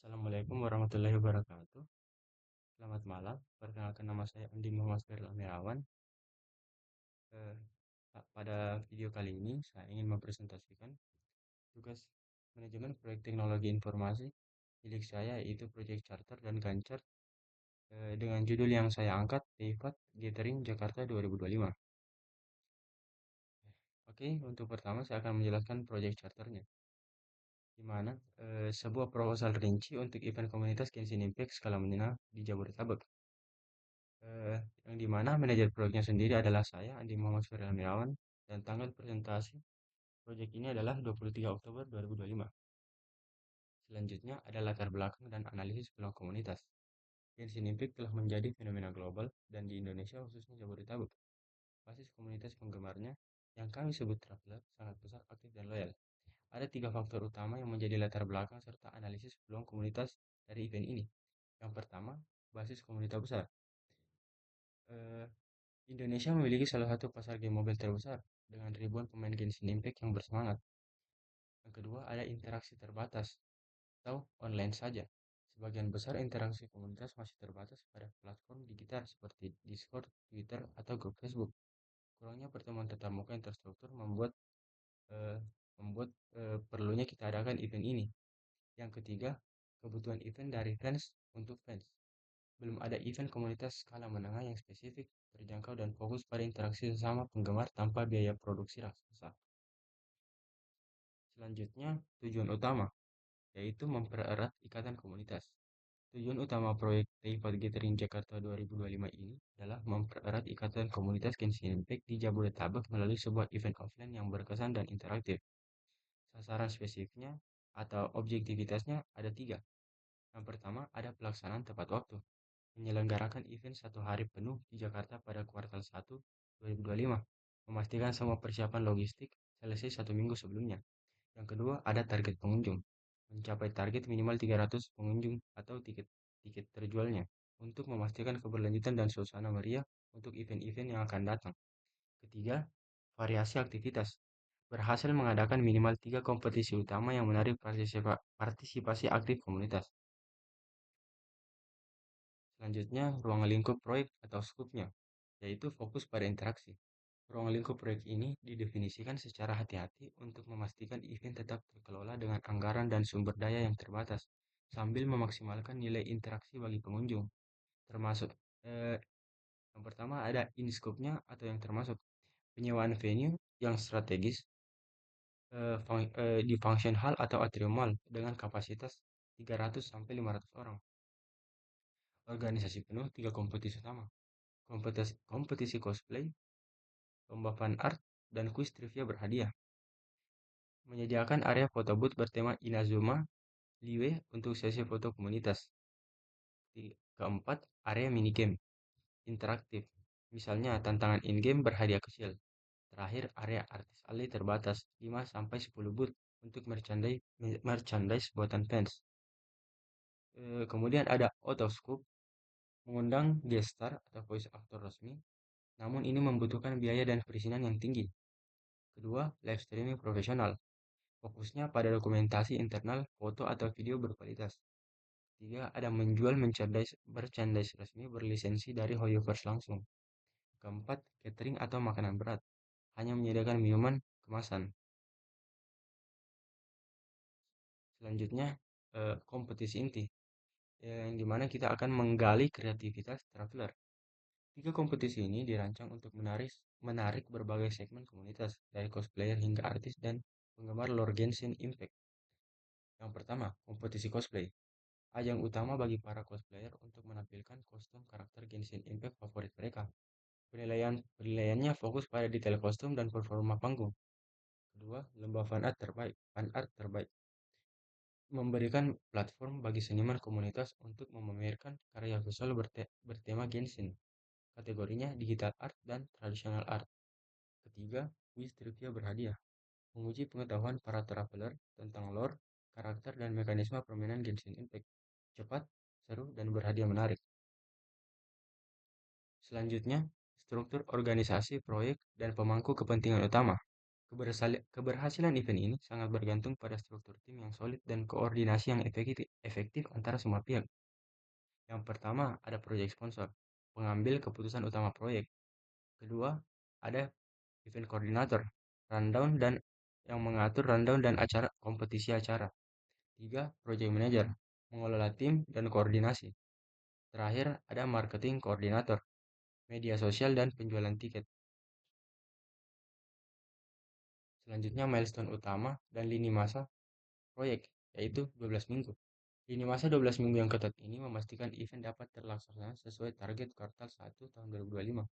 Assalamualaikum warahmatullahi wabarakatuh. Selamat malam. Perkenalkan nama saya Andi Muhammad Feril Amirawan. Eh, Pada video kali ini saya ingin mempresentasikan tugas manajemen proyek teknologi informasi milik saya yaitu Proyek Charter dan Gancar dengan judul yang saya angkat Privat Gathering Jakarta 2025. Oke, untuk pertama saya akan menjelaskan proyek charternya, di mana sebuah proposal rinci untuk event komunitas Genshin Impact skala menengah di Jabodetabek. eh, yang dimana manajer proyeknya sendiri adalah saya, Andi Muhammad Surya Amirawan, dan tanggal presentasi proyek ini adalah 23 Oktober 2025. Selanjutnya ada latar belakang dan analisis peluang komunitas. Genshin Impact telah menjadi fenomena global dan di Indonesia khususnya Jabodetabek. Basis komunitas penggemarnya yang kami sebut traveler sangat besar, aktif, dan loyal. Ada tiga faktor utama yang menjadi latar belakang serta analisis peluang komunitas dari event ini. Yang pertama, basis komunitas besar. Eh, Indonesia memiliki salah satu pasar game mobile terbesar dengan ribuan pemain Genshin Impact yang bersemangat. Yang kedua, ada interaksi terbatas atau online saja. Sebagian besar interaksi komunitas masih terbatas pada platform digital seperti Discord, Twitter, atau grup Facebook. Kurangnya pertemuan tatap muka yang terstruktur eh, membuat perlunya kita adakan event ini. Yang ketiga, kebutuhan event dari fans untuk fans. Belum ada event komunitas skala menengah yang spesifik, terjangkau, dan fokus pada interaksi sesama penggemar tanpa biaya produksi raksasa. Selanjutnya, tujuan utama, yaitu mempererat ikatan komunitas. Tujuan utama proyek Privat Gathering Jakarta 2025 ini adalah mempererat ikatan komunitas Genshin Impact di Jabodetabek melalui sebuah event offline yang berkesan dan interaktif. Sasaran spesifiknya atau objektivitasnya ada tiga. Yang pertama, ada pelaksanaan tepat waktu. Menyelenggarakan event satu hari penuh di Jakarta pada kuartal 1 2025. Memastikan semua persiapan logistik selesai satu minggu sebelumnya. Yang kedua, ada target pengunjung. Mencapai target minimal 300 pengunjung atau tiket terjualnya untuk memastikan keberlanjutan dan suasana meriah untuk event-event yang akan datang. Ketiga, variasi aktivitas. Berhasil mengadakan minimal 3 kompetisi utama yang menarik partisipasi aktif komunitas. Selanjutnya, ruang lingkup proyek atau skupnya, yaitu fokus pada interaksi. Ruang lingkup proyek ini didefinisikan secara hati-hati untuk memastikan event tetap terkelola dengan anggaran dan sumber daya yang terbatas, sambil memaksimalkan nilai interaksi bagi pengunjung. Termasuk, eh, yang pertama ada in-scope-nya atau yang termasuk penyewaan venue yang strategis di function hall atau atrium mall dengan kapasitas 300 sampai 500 orang. Organisasi penuh 3 kompetisi utama. Kompetisi cosplay, lomba fan art, dan kuis trivia berhadiah. Menyediakan area foto booth bertema Inazuma Liwe untuk sesi foto komunitas. Keempat, area minigame interaktif. Misalnya tantangan in-game berhadiah kecil. Terakhir, area artis alley terbatas 5-10 booth untuk merchandise buatan fans. Kemudian ada Autoscope, mengundang guest star atau voice actor resmi, namun ini membutuhkan biaya dan perizinan yang tinggi. Kedua, live streaming profesional. Fokusnya pada dokumentasi internal, foto atau video berkualitas. Tiga, ada menjual merchandise resmi berlisensi dari Hoyoverse langsung. Keempat, catering atau makanan berat. Hanya menyediakan minuman kemasan. Selanjutnya, kompetisi inti. Yang dimana kita akan menggali kreativitas traveler. Tiga kompetisi ini dirancang untuk menarik berbagai segmen komunitas, dari cosplayer hingga artis dan penggemar lore Genshin Impact. Yang pertama, kompetisi cosplay. Ajang utama bagi para cosplayer untuk menampilkan kostum karakter Genshin Impact favorit mereka. Penilaiannya fokus pada detail kostum dan performa panggung. Kedua, lomba fan art terbaik. Memberikan platform bagi seniman komunitas untuk memamerkan karya visual bertema Genshin. Kategorinya digital art dan traditional art. Ketiga, quiz trivia berhadiah. Menguji pengetahuan para traveler tentang lore, karakter, dan mekanisme permainan Genshin Impact. Cepat, seru, dan berhadiah menarik. Selanjutnya, struktur organisasi proyek dan pemangku kepentingan utama. Keberhasilan event ini sangat bergantung pada struktur tim yang solid dan koordinasi yang efektif antara semua pihak. Yang pertama, ada proyek sponsor, pengambil keputusan utama proyek. Kedua, ada event koordinator, rundown dan yang mengatur rundown dan kompetisi acara. Tiga, project manager, mengelola tim dan koordinasi. Terakhir, ada marketing koordinator, media sosial dan penjualan tiket. Selanjutnya, milestone utama dan lini masa proyek, yaitu 12 minggu. Lini masa 12 minggu yang ketat ini memastikan event dapat terlaksana sesuai target kuartal 1 tahun 2025.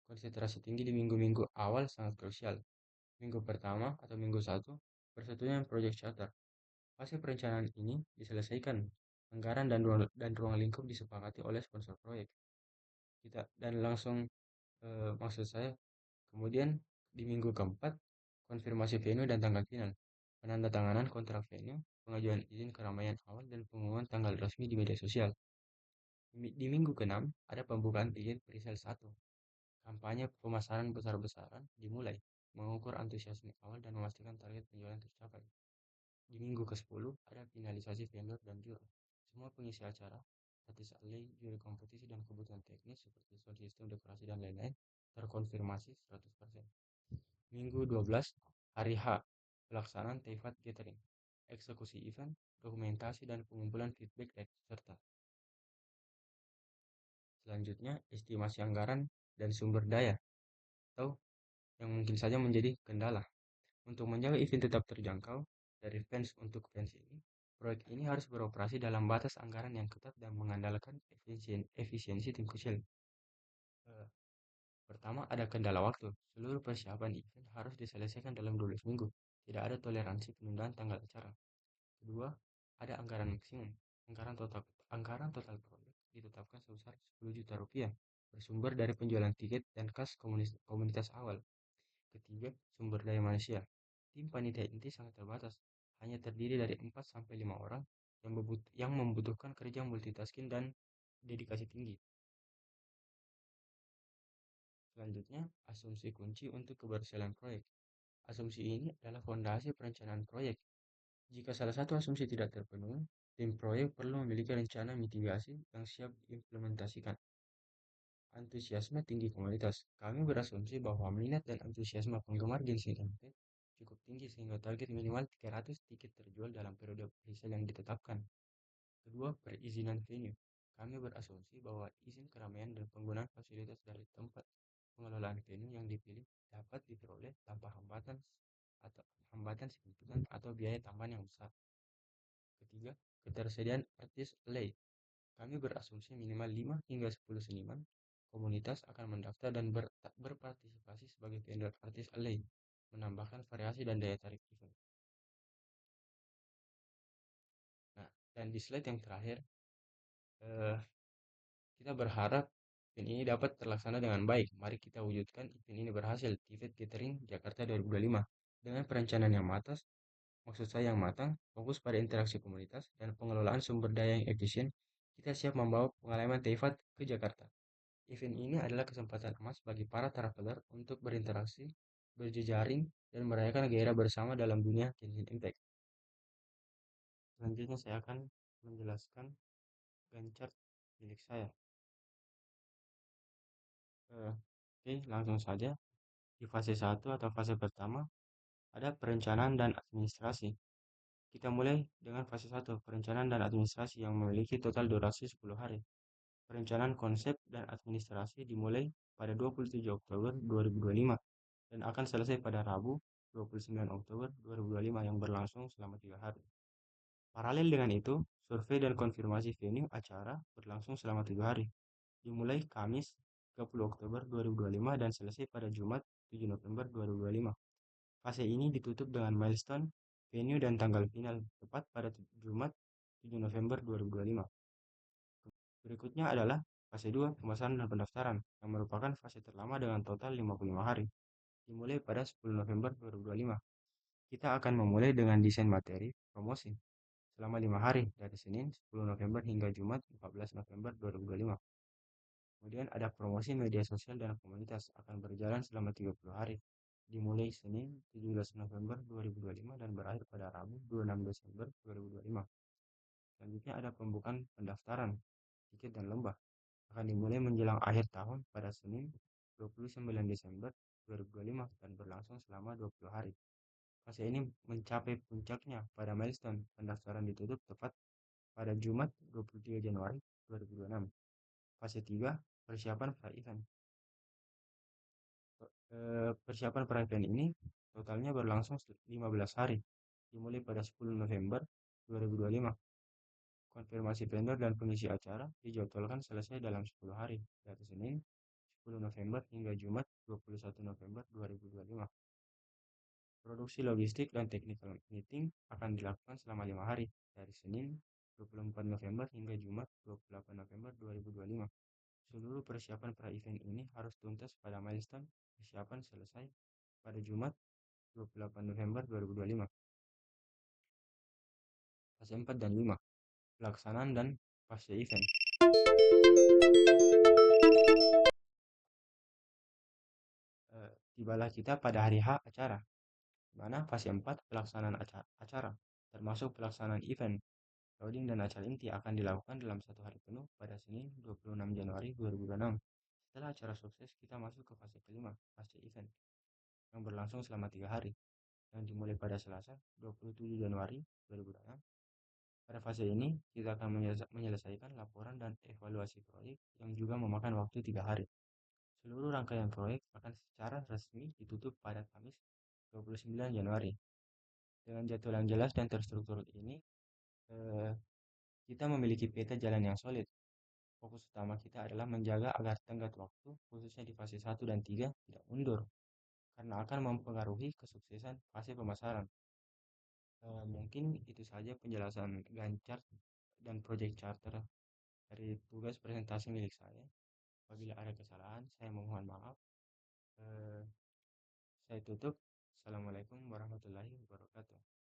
Konsentrasi tinggi di minggu-minggu awal sangat krusial. Minggu pertama atau minggu 1, persetujuan proyek charter. Fase perencanaan ini diselesaikan. Anggaran dan ruang lingkup disepakati oleh sponsor proyek. Dan langsung maksud saya, kemudian di minggu keempat, konfirmasi venue dan tanggal final. Penandatanganan kontrak venue, pengajuan izin keramaian awal dan pengumuman tanggal resmi di media sosial. Di minggu ke-6, ada pembukaan tiket presale 1. Kampanye pemasaran besar-besaran dimulai, mengukur antusiasme awal dan memastikan target penjualan tercapai. Di minggu ke-10, ada finalisasi vendor dan juri. Semua pengisi acara, artis alley, juri kompetisi, dan kebutuhan teknis seperti sound system, dekorasi, dan lain-lain terkonfirmasi 100%. Minggu 12, hari H, pelaksanaan Teivat Gathering, eksekusi event, dokumentasi, dan pengumpulan feedback dari peserta. Selanjutnya, estimasi anggaran dan sumber daya, atau yang mungkin saja menjadi kendala. Untuk menjaga event tetap terjangkau dari fans untuk fans ini, proyek ini harus beroperasi dalam batas anggaran yang ketat dan mengandalkan efisiensi tim kecil. Pertama, ada kendala waktu. Seluruh persiapan event harus diselesaikan dalam 12 minggu. Tidak ada toleransi penundaan tanggal acara. Kedua, ada anggaran maksimum. Anggaran total proyek ditetapkan sebesar 10 juta rupiah, bersumber dari penjualan tiket dan kas komunitas awal. Ketiga, sumber daya manusia. Tim panitia inti sangat terbatas, hanya terdiri dari 4-5 orang yang membutuhkan kerja multitasking dan dedikasi tinggi. Selanjutnya, asumsi kunci untuk keberhasilan proyek. Asumsi ini adalah fondasi perencanaan proyek. Jika salah satu asumsi tidak terpenuhi, tim proyek perlu memiliki rencana mitigasi yang siap diimplementasikan. Antusiasme tinggi komunitas. Kami berasumsi bahwa minat dan antusiasme penggemar Genshin Impact cukup tinggi sehingga target minimal 300 tiket terjual dalam periode presale yang ditetapkan. Kedua, perizinan venue. Kami berasumsi bahwa izin keramaian dan penggunaan fasilitas dari tempat pengelolaan venue yang dipilih dapat diperoleh tanpa hambatan signifikan atau biaya tambahan yang besar. Ketiga, ketersediaan artis lay. Kami berasumsi minimal 5 hingga 10 seniman komunitas akan mendaftar dan berpartisipasi sebagai vendor artis alley, menambahkan variasi dan daya tarik event. Nah, dan di slide yang terakhir, kita berharap event ini dapat terlaksana dengan baik. Mari kita wujudkan event ini berhasil. Tivet Gathering Jakarta 2025 dengan perencanaan yang matang, fokus pada interaksi komunitas dan pengelolaan sumber daya yang efisien. Kita siap membawa pengalaman Tivet ke Jakarta. Event ini adalah kesempatan emas bagi para traveler untuk berinteraksi, berjejaring, dan merayakan gairah bersama dalam dunia Genshin Impact. Selanjutnya saya akan menjelaskan Gantt chart milik saya. Oke, langsung saja. Di fase 1 atau fase pertama, ada perencanaan dan administrasi. Kita mulai dengan fase 1, perencanaan dan administrasi yang memiliki total durasi 10 hari. Perencanaan konsep dan administrasi dimulai pada 27 Oktober 2025 dan akan selesai pada Rabu 29 Oktober 2025 yang berlangsung selama 3 hari. Paralel dengan itu, survei dan konfirmasi venue acara berlangsung selama 7 hari, dimulai Kamis 30 Oktober 2025 dan selesai pada Jumat 7 November 2025. Fase ini ditutup dengan milestone, venue, dan tanggal final, tepat pada Jumat 7 November 2025. Berikutnya adalah fase 2, pemasaran dan pendaftaran, yang merupakan fase terlama dengan total 55 hari, dimulai pada 10 November 2025. Kita akan memulai dengan desain materi promosi selama 5 hari dari Senin 10 November hingga Jumat 14 November 2025. Kemudian ada promosi media sosial dan komunitas akan berjalan selama 30 hari dimulai Senin 17 November 2025 dan berakhir pada Rabu 26 Desember 2025. Selanjutnya ada pembukaan pendaftaran tiket dan lomba akan dimulai menjelang akhir tahun pada Senin 29 Desember 2025 dan berlangsung selama 20 hari. Fase ini mencapai puncaknya pada milestone pendaftaran ditutup tepat pada Jumat 23 Januari 2026. Fase 3, persiapan pra-event. Persiapan pra-event ini totalnya berlangsung 15 hari, dimulai pada 10 November 2025. Konfirmasi vendor dan pengisi acara dijadwalkan selesai dalam 10 hari, dari Senin 10 November hingga Jumat 21 November 2025. Produksi logistik dan technical meeting akan dilakukan selama 5 hari, dari Senin 24 November hingga Jumat 28 November 2025. Seluruh persiapan pra-event ini harus tuntas pada milestone persiapan selesai pada Jumat 28 November 2025. Fase 4 dan 5, pelaksanaan dan fase event. Tibalah kita pada hari H acara, di mana fase 4 pelaksanaan acara, termasuk pelaksanaan event, loading dan acara inti akan dilakukan dalam 1 hari penuh pada Senin 26 Januari 2026. Setelah acara sukses, kita masuk ke fase kelima, fase event, yang berlangsung selama 3 hari, yang dimulai pada Selasa 27 Januari 2026. Pada fase ini, kita akan menyelesaikan laporan dan evaluasi proyek yang juga memakan waktu 3 hari. Seluruh rangkaian proyek akan secara resmi ditutup pada Kamis 29 Januari. Dengan jadwal yang jelas dan terstruktur ini, eh, kita memiliki peta jalan yang solid. Fokus utama kita adalah menjaga agar tenggat waktu, khususnya di fase 1 dan 3, tidak mundur, karena akan mempengaruhi kesuksesan fase pemasaran. Mungkin itu saja penjelasan Gantt chart dan Project Charter dari tugas presentasi milik saya. Apabila ada kesalahan, saya mohon maaf. Eh, saya tutup. Assalamualaikum warahmatullahi wabarakatuh.